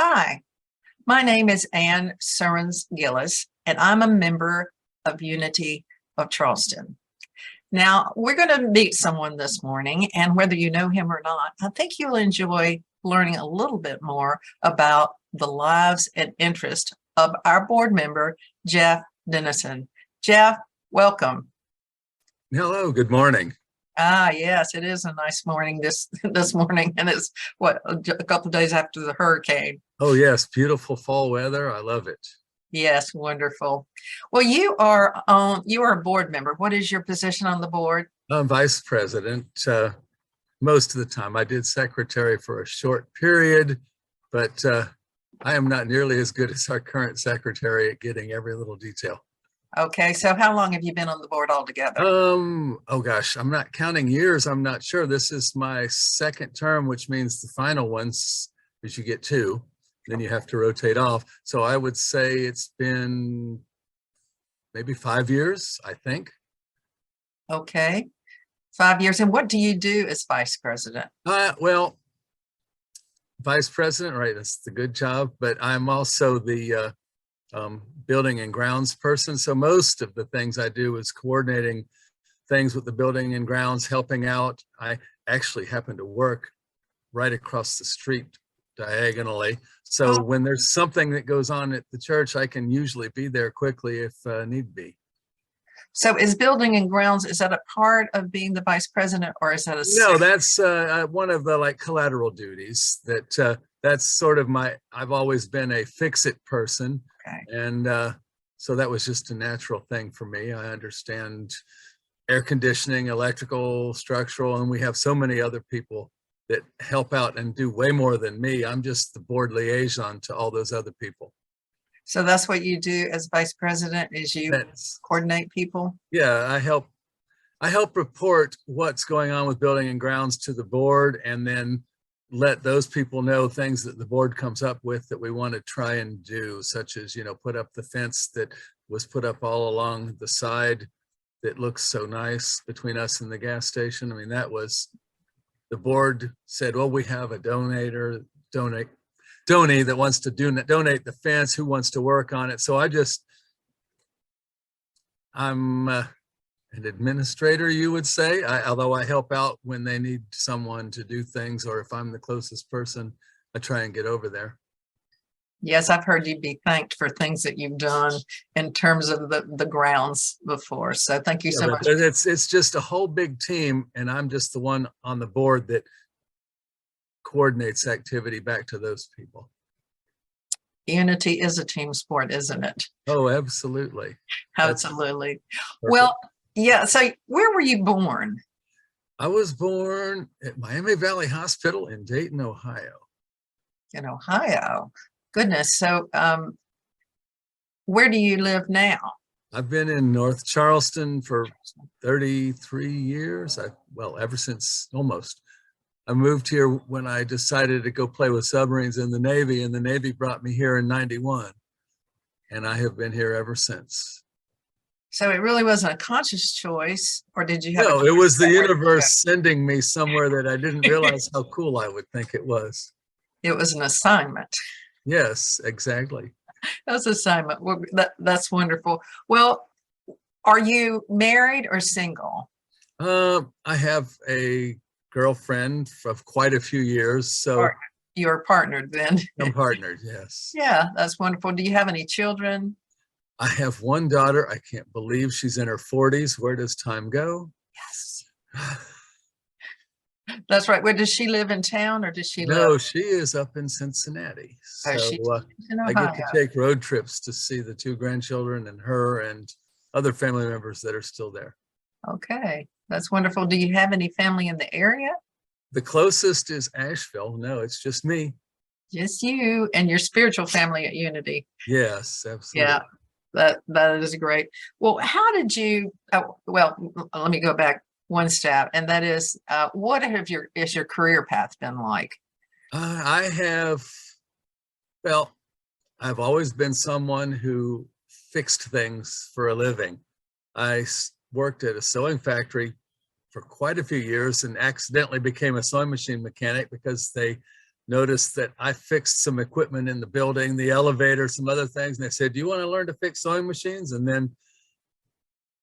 Hi, my name is Ann Surens Gillis, and I'm a member of Unity of Charleston. Now, we're going to meet someone this morning, and whether you know him or not, I think you'll enjoy learning a little bit more about the lives and interests of our board member, Jeff Denison. Jeff, welcome. Hello, good morning. Yes, it is a nice morning this morning, and it's a couple of days after the hurricane. Oh yes, beautiful fall weather. I love it. Yes, wonderful. Well, you are a board member. What is your position on the board? I'm vice president most of the time. I did secretary for a short period, but I am not nearly as good as our current secretary at getting every little detail. Okay, so how long have you been on the board altogether? Oh gosh, I'm not counting years. I'm not sure. This is my second term, which means the final ones is you get two, then you have to rotate off. So I would say it's been maybe 5 years, I think. Okay, 5 years. And what do you do as vice president? Well, vice president, right? That's the good job, but I'm also the building and grounds person. So most of the things I do is coordinating things with the building and grounds, helping out. I actually happen to work right across the street diagonally. So when there's something that goes on at the church, I can usually be there quickly if need be. So is building and grounds, is that a part of being the vice president, or is that a No, that's one of the like collateral duties that's sort of I've always been a fix-it person. Okay. And so that was just a natural thing for me. I understand air conditioning, electrical, structural, and we have so many other people that help out and do way more than me. I'm just the board liaison to all those other people. So that's what you do as vice president, is you coordinate people? Yeah, I help report what's going on with building and grounds to the board, and then let those people know things that the board comes up with that we want to try and do, such as, put up the fence that was put up all along the side that looks so nice between us and the gas station. I mean, that was, the board said, well, we have a donee that wants to donate the fence, who wants to work on it. So I'm an administrator, you would say, although I help out when they need someone to do things, or if I'm the closest person, I try and get over there. Yes, I've heard you be thanked for things that you've done in terms of the grounds before. So thank you so much. It's just a whole big team, and I'm just the one on the board that coordinates activity back to those people. Unity is a team sport, isn't it? Oh, absolutely. Absolutely. Well, yeah. So where were you born? I was born at Miami Valley Hospital in Dayton, Ohio. In Ohio. Goodness. So where do you live now? I've been in North Charleston for 33 years. Ever since almost. I moved here when I decided to go play with submarines in the Navy, and the Navy brought me here in '91. And I have been here ever since. So it really wasn't a conscious choice, or did you have? No, it was the universe sending me somewhere that I didn't realize how cool I would think it was. It was an assignment. Yes, exactly. That was an assignment. Well, that's wonderful. Well, are you married or single? I have a girlfriend of quite a few years. So you're partnered then? I'm partnered, yes. Yeah, that's wonderful. Do you have any children? I have one daughter. I can't believe she's in her 40s. Where does time go? Yes. That's right. Where does she live, in town, or does she live? No, she is up in Cincinnati. So I get to take road trips to see the two grandchildren and her and other family members that are still there. Okay, that's wonderful. Do you have any family in the area? The closest is Asheville. No, it's just me. Just you and your spiritual family at Unity. Yes, absolutely. Yeah, that is great. Well, how did you? Well, let me go back one step, and that is, what has your career path been like? I've always been someone who fixed things for a living. I worked at a sewing factory for quite a few years and accidentally became a sewing machine mechanic because they noticed that I fixed some equipment in the building, the elevator, some other things. And they said, do you want to learn to fix sewing machines? And then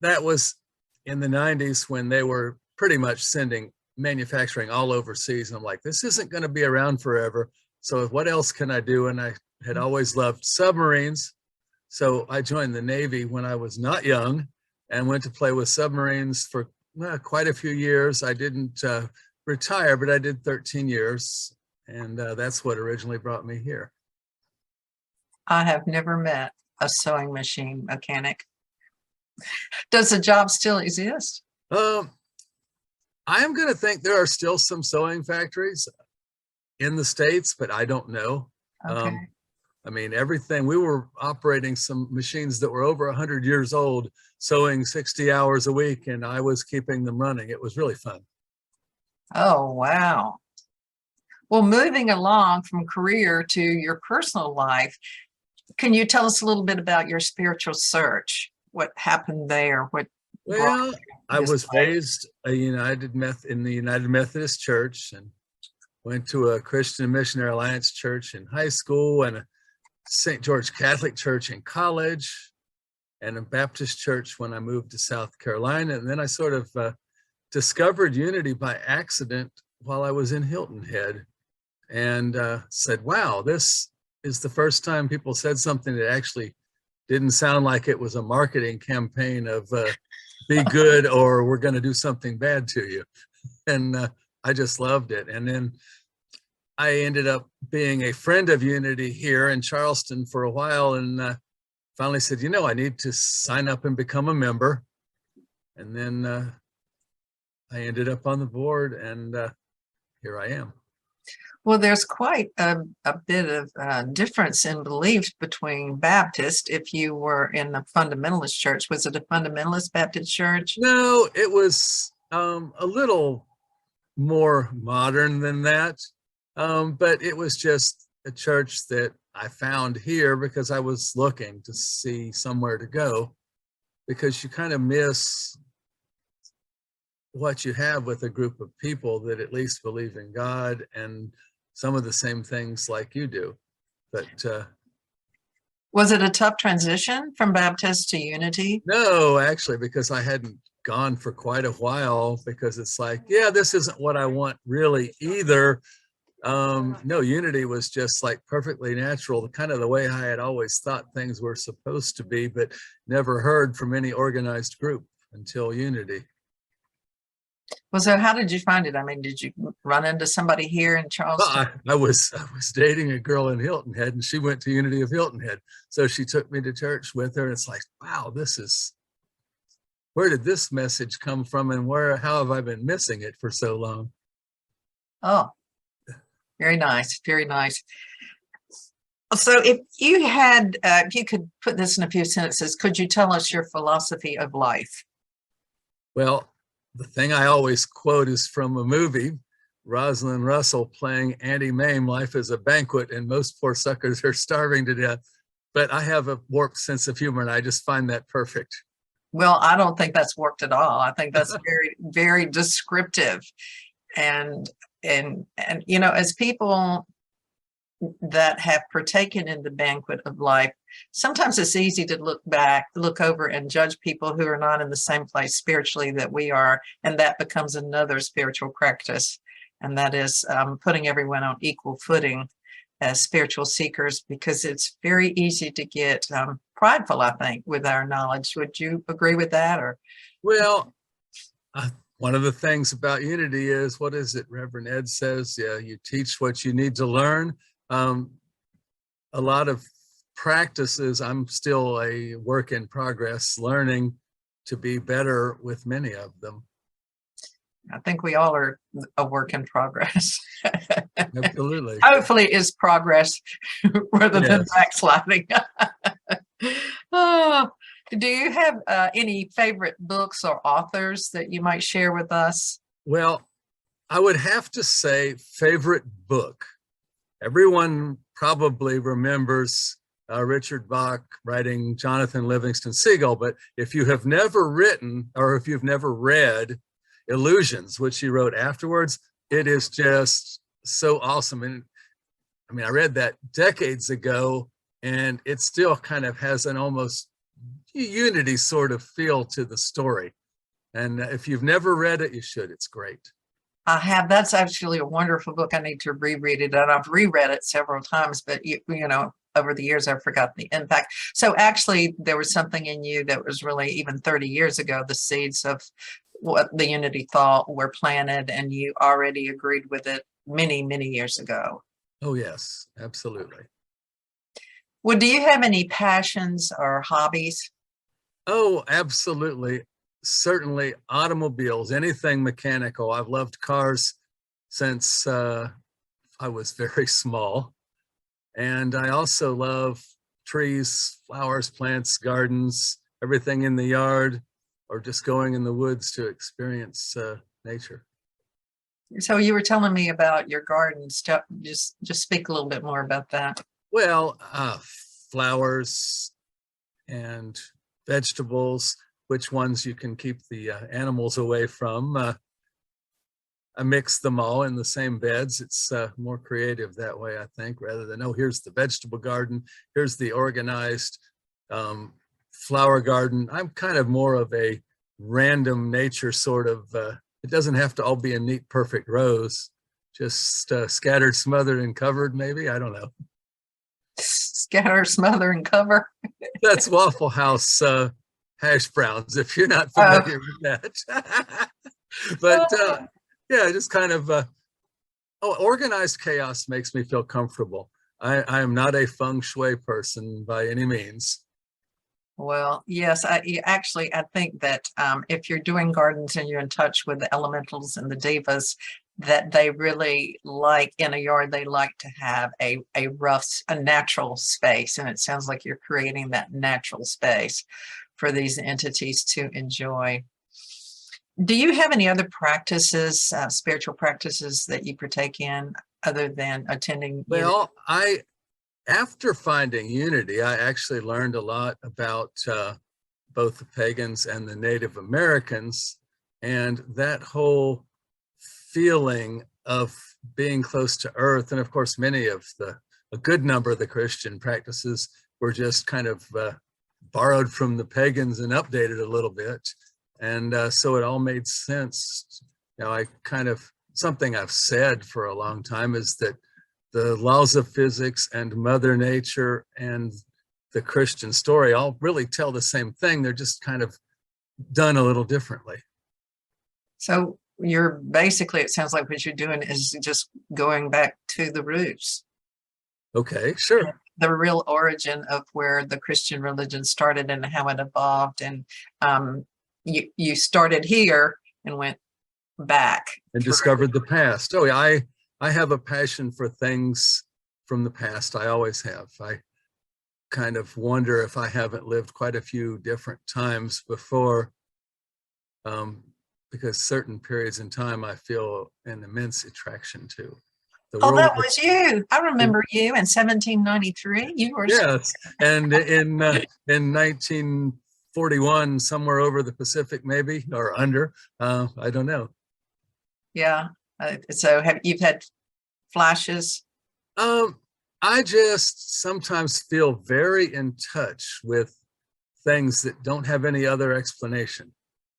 that was in the 90s when they were pretty much sending manufacturing all overseas. And I'm like, this isn't going to be around forever. So what else can I do? And I had always loved submarines. So I joined the Navy when I was not young and went to play with submarines for quite a few years. I didn't retire, but I did 13 years. And that's what originally brought me here. I have never met a sewing machine mechanic. Does the job still exist? I'm going to think there are still some sewing factories in the States, but I don't know. Okay. I mean, everything, we were operating some machines that were over 100 years old, sewing 60 hours a week, and I was keeping them running. It was really fun. Oh, wow. Well, moving along from career to your personal life, can you tell us a little bit about your spiritual search? What happened there? Well, I was raised in the United Methodist Church and went to a Christian Missionary Alliance church in high school and a St. George Catholic Church in college and a Baptist church when I moved to South Carolina. And then I sort of discovered Unity by accident while I was in Hilton Head and said, wow, this is the first time people said something that actually didn't sound like it was a marketing campaign of be good or we're going to do something bad to you. And I just loved it. And then I ended up being a friend of Unity here in Charleston for a while and finally said, you know, I need to sign up and become a member. And then I ended up on the board and here I am. Well, there's quite a bit of difference in beliefs between Baptist. If you were in a fundamentalist church, was it a fundamentalist Baptist church? No, it was a little more modern than that. But it was just a church that I found here because I was looking to see somewhere to go, because you kind of miss what you have with a group of people that at least believe in God and some of the same things like you do. But was it a tough transition from Baptist to Unity? no, actually, because I hadn't gone for quite a while, because it's like, yeah, this isn't what I want really either. No, Unity was just like perfectly natural, the kind of the way I had always thought things were supposed to be, but never heard from any organized group until Unity. Well, so how did you find it? I mean, did you run into somebody here in Charleston? Well, I was dating a girl in Hilton Head and she went to Unity of Hilton Head. So she took me to church with her and it's like, wow, where did this message come from and how have I been missing it for so long? Oh, very nice. Very nice. So if you could put this in a few sentences, could you tell us your philosophy of life? Well, the thing I always quote is from a movie, Rosalind Russell playing Auntie Mame, life is a banquet and most poor suckers are starving to death. But I have a warped sense of humor and I just find that perfect. Well, I don't think that's worked at all. I think that's very, very descriptive. And you know, as people that have partaken in the banquet of life, sometimes it's easy to look over and judge people who are not in the same place spiritually that we are, and that becomes another spiritual practice, and that is putting everyone on equal footing as spiritual seekers, because it's very easy to get prideful, I think, with our knowledge. Would you agree with that? Or well, one of the things about Unity is, what is it Reverend Ed says? Yeah, you teach what you need to learn. A lot of practices, I'm still a work in progress, learning to be better with many of them. I think we all are a work in progress. Absolutely. Hopefully it's progress rather than backsliding. Oh, do you have any favorite books or authors that you might share with us? Well, I would have to say favorite book. Everyone probably remembers Richard Bach writing Jonathan Livingston Seagull, but if you have never written or if you've never read Illusions, which he wrote afterwards, it is just so awesome. And I mean, I read that decades ago, and it still kind of has an almost unity sort of feel to the story. And if you've never read it, you should. It's great. I have. That's actually a wonderful book. I need to reread it, and I've reread it several times, but you know, over the years, I've forgotten the impact. So actually, there was something in you that was really, even 30 years ago, the seeds of what the Unity thought were planted, and you already agreed with it many, many years ago. Oh, yes, absolutely. Well, do you have any passions or hobbies? Oh, absolutely. Certainly automobiles, anything mechanical. I've loved cars since I was very small. And I also love trees, flowers, plants, gardens, everything in the yard, or just going in the woods to experience nature. So you were telling me about your garden stuff. Just speak a little bit more about that. Well, flowers and vegetables, which ones you can keep the animals away from. I mix them all in the same beds. It's more creative that way, I think, rather than, oh, here's the vegetable garden, here's the organized flower garden. I'm kind of more of a random nature sort of, it doesn't have to all be a neat, perfect rows, just scattered, smothered, and covered, maybe. I don't know. Scatter, smother, and cover. That's Waffle House hash browns, if you're not familiar with that. But yeah, just kind of, organized chaos makes me feel comfortable. I am not a feng shui person by any means. Well, yes, I think that if you're doing gardens and you're in touch with the elementals and the devas, that they really like in a yard, they like to have a natural space. And it sounds like you're creating that natural space for these entities to enjoy. Do you have any other practices, spiritual practices that you partake in other than attending? Well, after finding Unity, I actually learned a lot about both the pagans and the Native Americans, and that whole feeling of being close to earth. And of course, a good number of the Christian practices were just kind of borrowed from the pagans and updated a little bit. And so it all made sense. You know, something I've said for a long time is that the laws of physics and Mother Nature and the Christian story all really tell the same thing. They're just kind of done a little differently. So you're basically, it sounds like what you're doing is just going back to the roots. Okay, sure. The real origin of where the Christian religion started and how it evolved. And you started here and went back. And discovered the past. Oh, yeah, I have a passion for things from the past. I always have. I kind of wonder if I haven't lived quite a few different times before, because certain periods in time I feel an immense attraction to. Oh, that was you. I remember you in 1793. You were. Yes, and in 1941, somewhere over the Pacific, maybe, or under. I don't know. Yeah. So you've had flashes? I just sometimes feel very in touch with things that don't have any other explanation.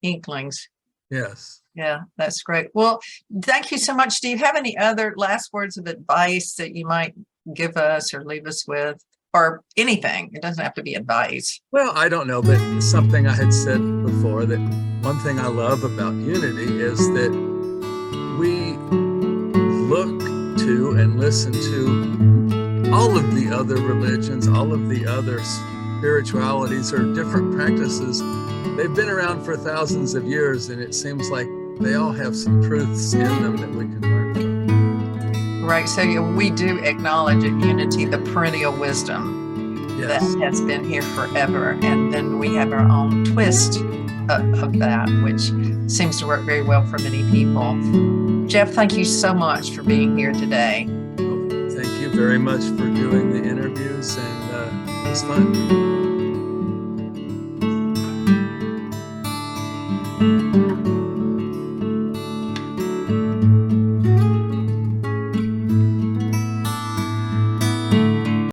Inklings. Yes. Yeah, that's great. Well, thank you so much. Do you have any other last words of advice that you might give us or leave us with, or anything? It doesn't have to be advice. Well, I don't know, but something I had said before, that one thing I love about Unity is that we look to and listen to all of the other religions, all of the other spiritualities or different practices. They've been around for thousands of years, and it seems like they all have some truths in them that we can learn from. Right. So we do acknowledge in Unity the perennial wisdom that has been here forever. And then we have our own twist of that, which seems to work very well for many people. Jeff, thank you so much for being here today. Oh, thank you very much for doing the interviews, and it was fun.